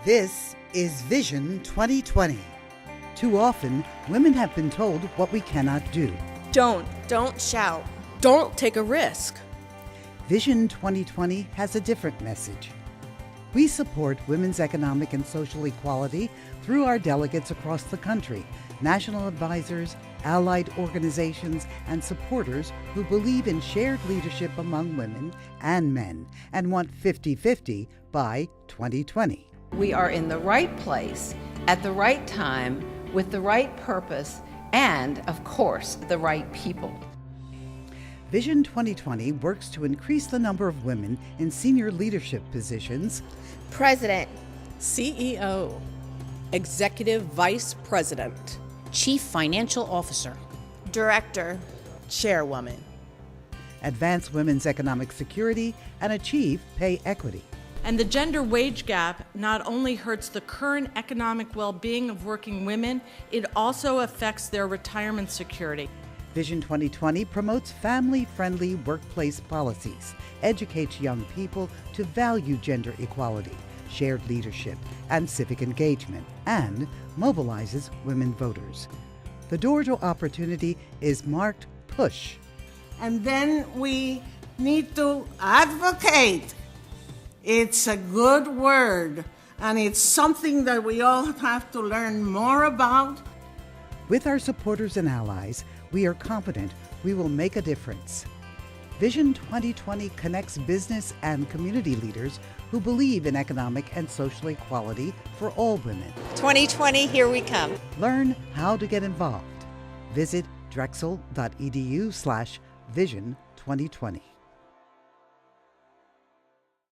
This is Vision 2020. Too often, women have been told what we cannot do. Don't shout. Don't take a risk. Vision 2020 has a different message. We support women's economic and social equality through our delegates across the country, national advisors, allied organizations, and supporters who believe in shared leadership among women and men and want 50-50 by 2020. We are in the right place, at the right time, with the right purpose, and, of course, the right people. Vision 2020 works to increase the number of women in senior leadership positions, President, CEO, Executive Vice President, Chief Financial Officer, Director, Chairwoman, advance women's economic security, and achieve pay equity. And the gender wage gap not only hurts the current economic well-being of working women, it also affects their retirement security. Vision 2020 promotes family-friendly workplace policies, educates young people to value gender equality, shared leadership, and civic engagement, and mobilizes women voters. The door to opportunity is marked PUSH. And then we need to advocate. It's a good word, and it's something that we all have to learn more about. With our supporters and allies, we are confident we will make a difference. Vision 2020 connects business and community leaders who believe in economic and social equality for all women. 2020, here we come. Learn how to get involved. Visit drexel.edu/vision2020.